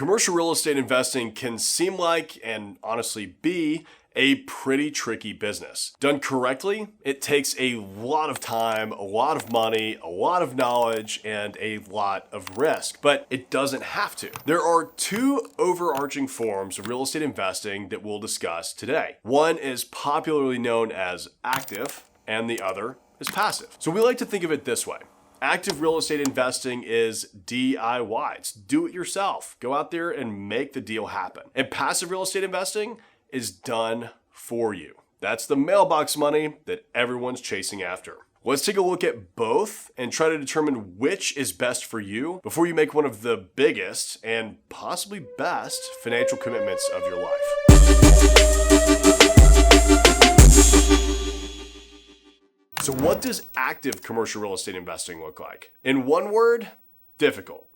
Commercial real estate investing can seem like, and honestly be, a pretty tricky business. Done correctly, it takes a lot of time, a lot of money, a lot of knowledge, and a lot of risk, but it doesn't have to. There are two overarching forms of real estate investing that we'll discuss today. One is popularly known as active, and the other is passive. So we like to think of it this way. Active real estate investing is DIY. It's do it yourself. Go out there and make the deal happen. And passive real estate investing is done for you. That's the mailbox money that everyone's chasing after. Let's take a look at both and try to determine which is best for you before you make one of the biggest and possibly best financial commitments of your life. So what does active commercial real estate investing look like? In one word, difficult.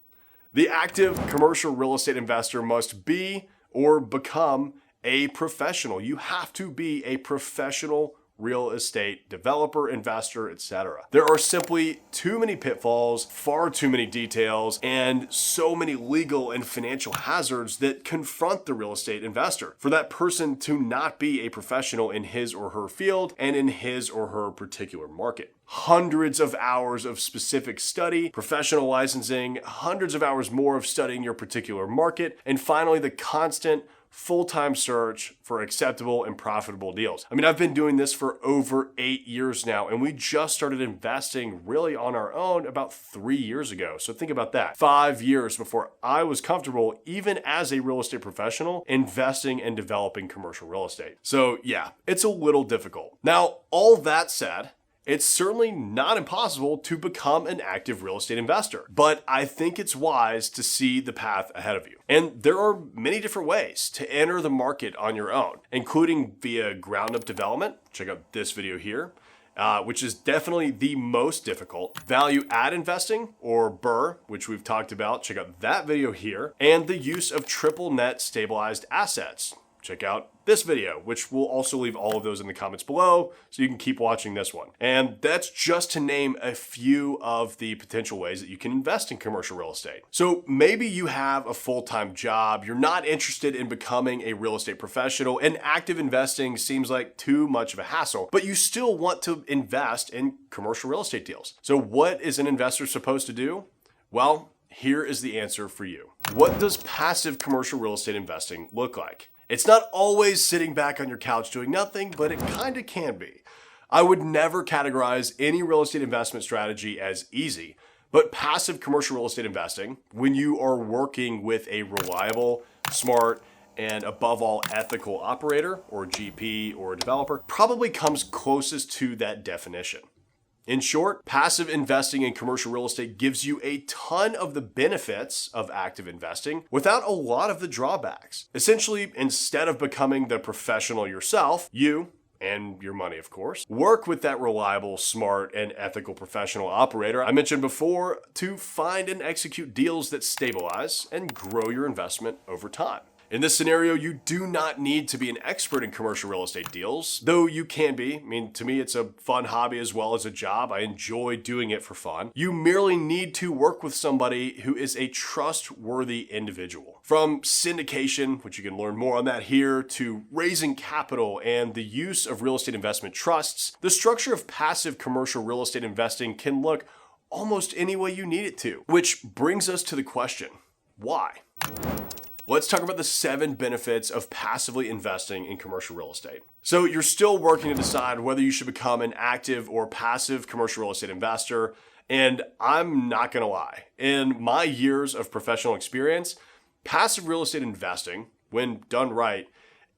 The active commercial real estate investor must be or become a professional. You have to be a professional real estate developer, investor, etc. There are simply too many pitfalls, far too many details, and so many legal and financial hazards that confront the real estate investor for that person to not be a professional in his or her field and in his or her particular market. Hundreds of hours of specific study, professional licensing, hundreds of hours more of studying your particular market, and finally the constant full-time search for acceptable and profitable deals. I mean, I've been doing this for over 8 years now, and we just started investing really on our own about 3 years ago. So think about that. 5 years before I was comfortable, even as a real estate professional, investing and developing commercial real estate. So yeah, it's a little difficult. Now, all that said, it's certainly not impossible to become an active real estate investor, but I think it's wise to see the path ahead of you. And there are many different ways to enter the market on your own, including via ground-up development. Check out this video here, which is definitely the most difficult. Value-add investing, or BRRRR, which we've talked about. Check out that video here. And the use of triple net stabilized assets. Check out this video, which we'll also leave all of those in the comments below so you can keep watching this one. And that's just to name a few of the potential ways that you can invest in commercial real estate. So maybe you have a full-time job, you're not interested in becoming a real estate professional, and active investing seems like too much of a hassle, but you still want to invest in commercial real estate deals. So what is an investor supposed to do? Well, here is the answer for you. What does passive commercial real estate investing look like? It's not always sitting back on your couch doing nothing, but it kind of can be. I would never categorize any real estate investment strategy as easy, but passive commercial real estate investing, when you are working with a reliable, smart, and above all ethical operator or GP or developer, probably comes closest to that definition. In short, passive investing in commercial real estate gives you a ton of the benefits of active investing without a lot of the drawbacks. Essentially, instead of becoming the professional yourself, you, and your money of course, work with that reliable, smart, and ethical professional operator I mentioned before to find and execute deals that stabilize and grow your investment over time. In this scenario, you do not need to be an expert in commercial real estate deals, though you can be. I mean, to me, it's a fun hobby as well as a job. I enjoy doing it for fun. You merely need to work with somebody who is a trustworthy individual. From syndication, which you can learn more on that here, to raising capital and the use of real estate investment trusts, the structure of passive commercial real estate investing can look almost any way you need it to. Which brings us to the question, why? Let's talk about the 7 benefits of passively investing in commercial real estate. So you're still working to decide whether you should become an active or passive commercial real estate investor. And I'm not gonna lie, in my years of professional experience, passive real estate investing, when done right,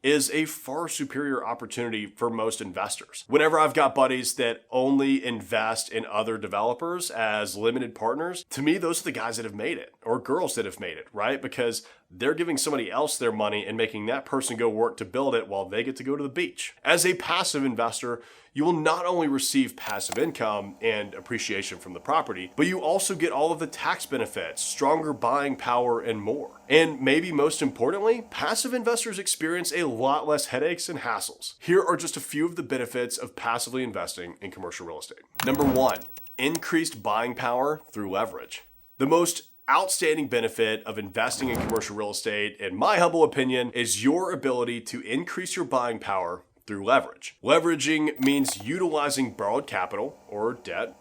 is a far superior opportunity for most investors. Whenever I've got buddies that only invest in other developers as limited partners, to me, those are the guys that have made it, or girls that have made it, right? Because they're giving somebody else their money and making that person go work to build it while they get to go to the beach. As a passive investor, you will not only receive passive income and appreciation from the property, but you also get all of the tax benefits, stronger buying power, and more. And maybe most importantly, passive investors experience a lot less headaches and hassles. Here are just a few of the benefits of passively investing in commercial real estate. Number 1, increased buying power through leverage. The most outstanding benefit of investing in commercial real estate, in my humble opinion, is your ability to increase your buying power through leverage. Leveraging means utilizing borrowed capital or debt,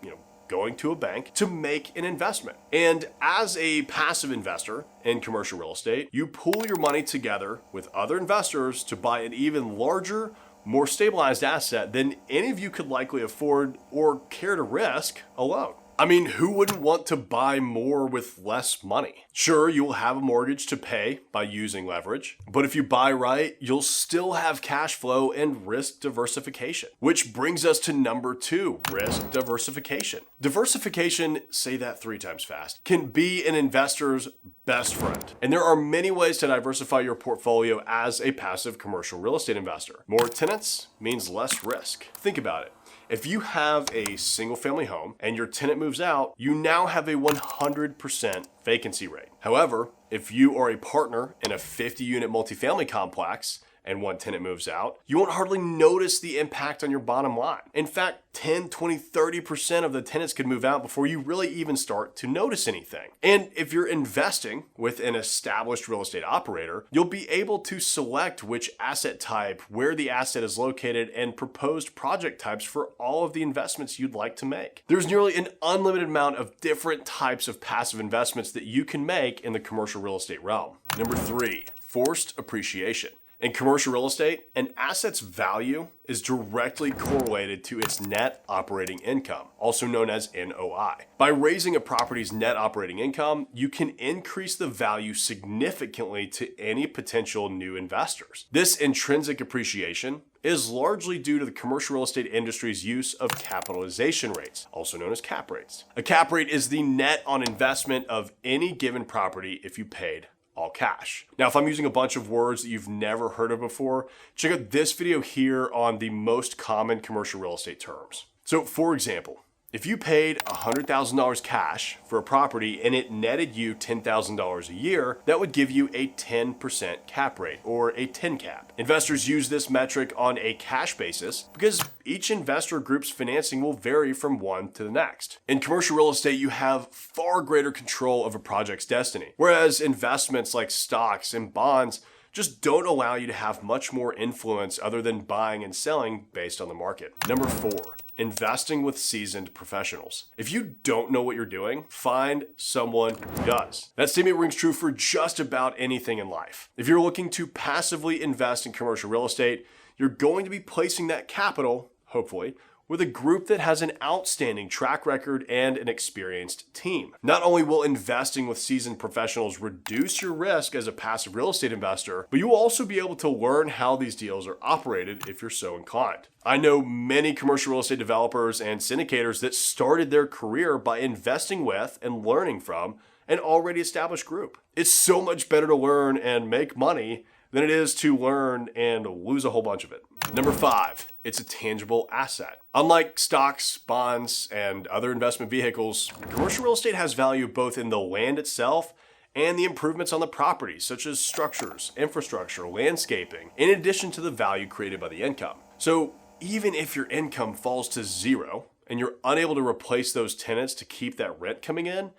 going to a bank to make an investment. And as a passive investor in commercial real estate, you pool your money together with other investors to buy an even larger, more stabilized asset than any of you could likely afford or care to risk alone. I mean, who wouldn't want to buy more with less money? Sure, you will have a mortgage to pay by using leverage, but if you buy right, you'll still have cash flow and risk diversification. Which brings us to number 2, risk diversification. Diversification, say that 3 times fast, can be an investor's best friend. And there are many ways to diversify your portfolio as a passive commercial real estate investor. More tenants means less risk. Think about it. If you have a single family home and your tenant moves out, you now have a 100% vacancy rate. However, if you are a partner in a 50-unit multifamily complex and one tenant moves out, you won't hardly notice the impact on your bottom line. In fact, 10, 20, 30% of the tenants could move out before you really even start to notice anything. And if you're investing with an established real estate operator, you'll be able to select which asset type, where the asset is located, and proposed project types for all of the investments you'd like to make. There's nearly an unlimited amount of different types of passive investments that you can make in the commercial real estate realm. Number 3, forced appreciation. In commercial real estate, an asset's value is directly correlated to its net operating income, also known as NOI. By raising a property's net operating income, you can increase the value significantly to any potential new investors. This intrinsic appreciation is largely due to the commercial real estate industry's use of capitalization rates, also known as cap rates. A cap rate is the net on investment of any given property if you paid all cash. Now, if I'm using a bunch of words that you've never heard of before, check out this video here on the most common commercial real estate terms. So, for example, if you paid $100,000 cash for a property and it netted you $10,000 a year, that would give you a 10% cap rate, or a 10 cap. Investors use this metric on a cash basis because each investor group's financing will vary from one to the next. In commercial real estate, you have far greater control of a project's destiny, whereas investments like stocks and bonds just don't allow you to have much more influence other than buying and selling based on the market. Number 4, investing with seasoned professionals. If you don't know what you're doing, find someone who does. That statement rings true for just about anything in life. If you're looking to passively invest in commercial real estate, you're going to be placing that capital, hopefully, with a group that has an outstanding track record and an experienced team. Not only will investing with seasoned professionals reduce your risk as a passive real estate investor, but you will also be able to learn how these deals are operated if you're so inclined. I know many commercial real estate developers and syndicators that started their career by investing with and learning from an already established group. It's so much better to learn and make money than it is to learn and lose a whole bunch of it. Number 5, it's a tangible asset. Unlike stocks, bonds, and other investment vehicles, commercial real estate has value both in the land itself and the improvements on the property, such as structures, infrastructure, landscaping, in addition to the value created by the income. So even if your income falls to 0 and you're unable to replace those tenants to keep that rent coming in,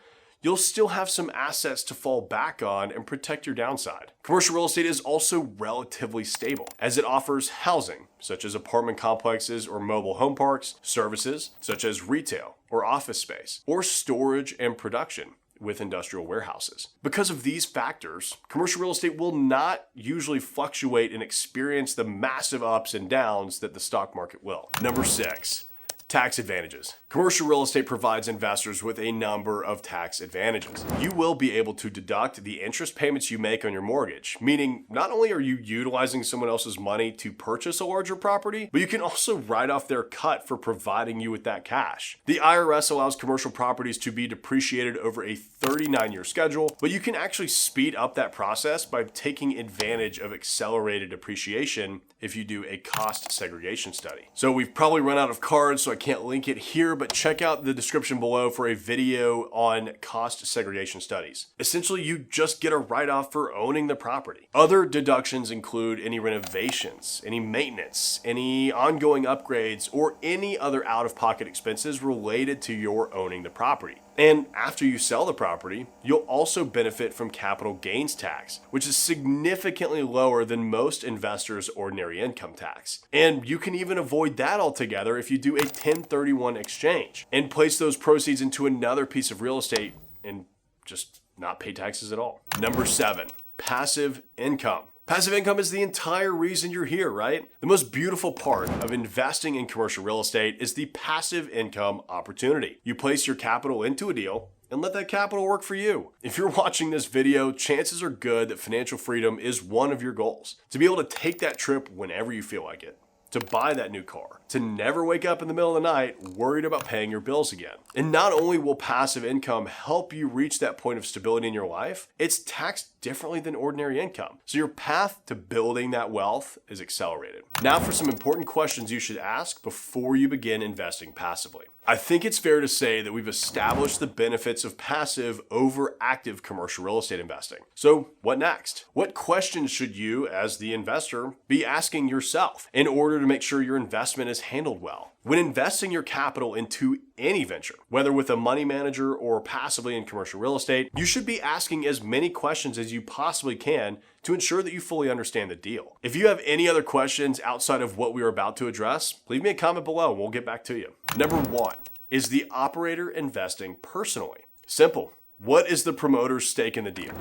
you'll still have some assets to fall back on and protect your downside. Commercial real estate is also relatively stable, as it offers housing, such as apartment complexes or mobile home parks, services, such as retail or office space, or storage and production with industrial warehouses. Because of these factors, commercial real estate will not usually fluctuate and experience the massive ups and downs that the stock market will. Number 6, tax advantages. Commercial real estate provides investors with a number of tax advantages. You will be able to deduct the interest payments you make on your mortgage, meaning not only are you utilizing someone else's money to purchase a larger property, but you can also write off their cut for providing you with that cash. The IRS allows commercial properties to be depreciated over a 39-year schedule, but you can actually speed up that process by taking advantage of accelerated depreciation if you do a cost segregation study. So we've probably run out of cards, so I can't link it here, but check out the description below for a video on cost segregation studies. Essentially, you just get a write-off for owning the property. Other deductions include any renovations, any maintenance, any ongoing upgrades, or any other out-of-pocket expenses related to your owning the property. And after you sell the property, you'll also benefit from capital gains tax, which is significantly lower than most investors' ordinary income tax. And you can even avoid that altogether if you do a 1031 exchange and place those proceeds into another piece of real estate and just not pay taxes at all. Number 7, passive income. Passive income is the entire reason you're here, right? The most beautiful part of investing in commercial real estate is the passive income opportunity. You place your capital into a deal and let that capital work for you. If you're watching this video, chances are good that financial freedom is one of your goals. To be able to take that trip whenever you feel like it. To buy that new car, to never wake up in the middle of the night worried about paying your bills again. And not only will passive income help you reach that point of stability in your life, it's taxed differently than ordinary income. So your path to building that wealth is accelerated. Now for some important questions you should ask before you begin investing passively. I think it's fair to say that we've established the benefits of passive over active commercial real estate investing. So what next? What questions should you, as the investor, be asking yourself in order to make sure your investment is handled well? When investing your capital into any venture, whether with a money manager or passively in commercial real estate, you should be asking as many questions as you possibly can to ensure that you fully understand the deal. If you have any other questions outside of what we are about to address, leave me a comment below and we'll get back to you. Number 1, is the operator investing personally? Simple. What is the promoter's stake in the deal?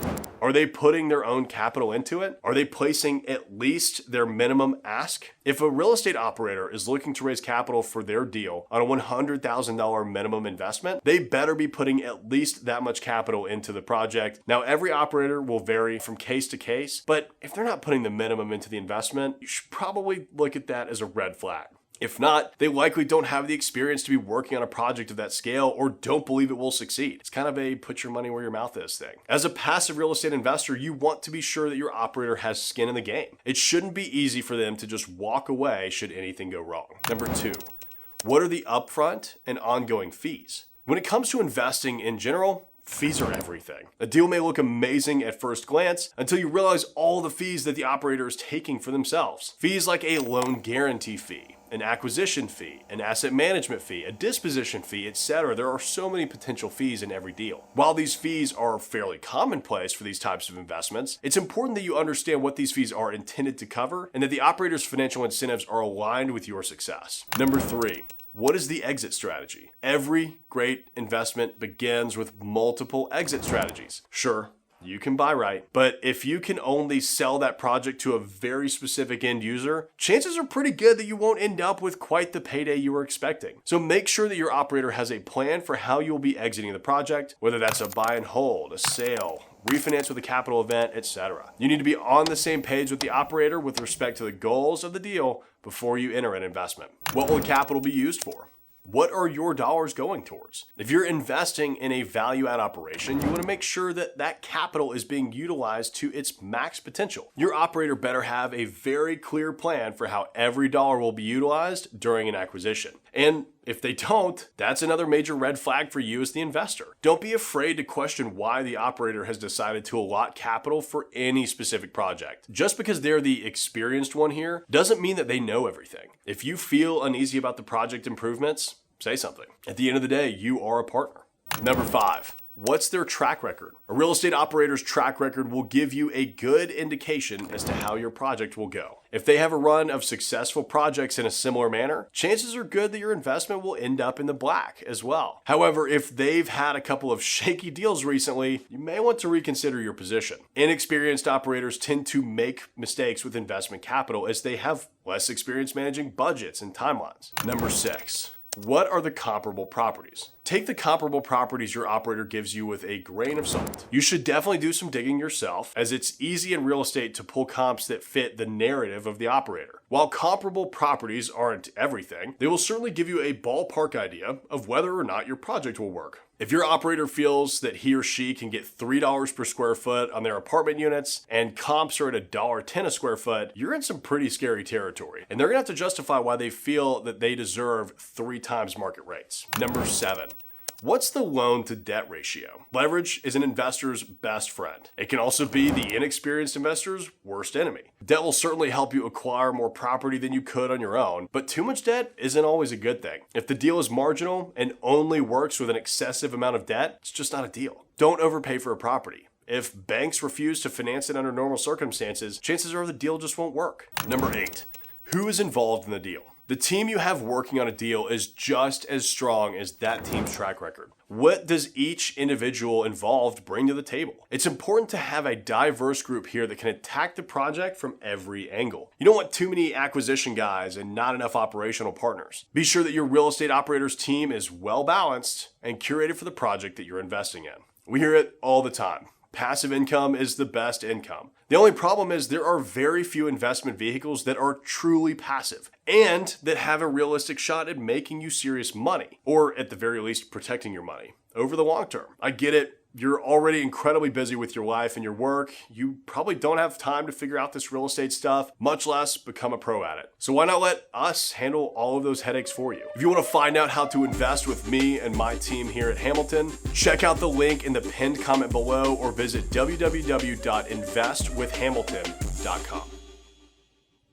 Are they putting their own capital into it? Are they placing at least their minimum ask? If a real estate operator is looking to raise capital for their deal on a $100,000 minimum investment, they better be putting at least that much capital into the project. Now, every operator will vary from case to case, but if they're not putting the minimum into the investment, you should probably look at that as a red flag. If not, they likely don't have the experience to be working on a project of that scale or don't believe it will succeed. It's kind of a put your money where your mouth is thing. As a passive real estate investor, you want to be sure that your operator has skin in the game. It shouldn't be easy for them to just walk away should anything go wrong. Number 2, what are the upfront and ongoing fees? When it comes to investing in general, fees are everything. A deal may look amazing at first glance until you realize all the fees that the operator is taking for themselves. Fees like a loan guarantee fee, an acquisition fee, an asset management fee, a disposition fee, etc. There are so many potential fees in every deal. While these fees are fairly commonplace for these types of investments, it's important that you understand what these fees are intended to cover and that the operator's financial incentives are aligned with your success. Number 3, what is the exit strategy? Every great investment begins with multiple exit strategies. Sure, you can buy right, but if you can only sell that project to a very specific end user, chances are pretty good that you won't end up with quite the payday you were expecting. So make sure that your operator has a plan for how you'll be exiting the project, whether that's a buy and hold, a sale, refinance with a capital event, etc. You need to be on the same page with the operator with respect to the goals of the deal before you enter an investment. What will the capital be used for? What are your dollars going towards? If you're investing in a value add operation, you want to make sure that that capital is being utilized to its max potential. Your operator better have a very clear plan for how every dollar will be utilized during an acquisition. And if they don't, that's another major red flag for you as the investor. Don't be afraid to question why the operator has decided to allot capital for any specific project. Just because they're the experienced one here doesn't mean that they know everything. If you feel uneasy about the project improvements, say something. At the end of the day, you are a partner. Number 5. What's their track record? A real estate operator's track record will give you a good indication as to how your project will go. If they have a run of successful projects in a similar manner, chances are good that your investment will end up in the black as well. However, if they've had a couple of shaky deals recently, you may want to reconsider your position. Inexperienced operators tend to make mistakes with investment capital as they have less experience managing budgets and timelines. Number 6. What are the comparable properties? Take the comparable properties your operator gives you with a grain of salt. You should definitely do some digging yourself, as it's easy in real estate to pull comps that fit the narrative of the operator. While comparable properties aren't everything, they will certainly give you a ballpark idea of whether or not your project will work. If your operator feels that he or she can get $3 per square foot on their apartment units and comps are at $1.10 a square foot, you're in some pretty scary territory. And they're gonna have to justify why they feel that they deserve 3 times market rates. Number 7. What's the loan to debt ratio? Leverage is an investor's best friend. It can also be the inexperienced investor's worst enemy. Debt will certainly help you acquire more property than you could on your own, but too much debt isn't always a good thing. If the deal is marginal and only works with an excessive amount of debt, it's just not a deal. Don't overpay for a property. If banks refuse to finance it under normal circumstances, chances are the deal just won't work. Number 8, who is involved in the deal? The team you have working on a deal is just as strong as that team's track record. What does each individual involved bring to the table? It's important to have a diverse group here that can attack the project from every angle. You don't want too many acquisition guys and not enough operational partners. Be sure that your real estate operator's team is well balanced and curated for the project that you're investing in. We hear it all the time. Passive income is the best income. The only problem is there are very few investment vehicles that are truly passive and that have a realistic shot at making you serious money, or at the very least protecting your money over the long term. I get it. You're already incredibly busy with your life and your work. You probably don't have time to figure out this real estate stuff, much less become a pro at it. So why not let us handle all of those headaches for you? If you want to find out how to invest with me and my team here at Hamilton, check out the link in the pinned comment below or visit www.investwithhamilton.com.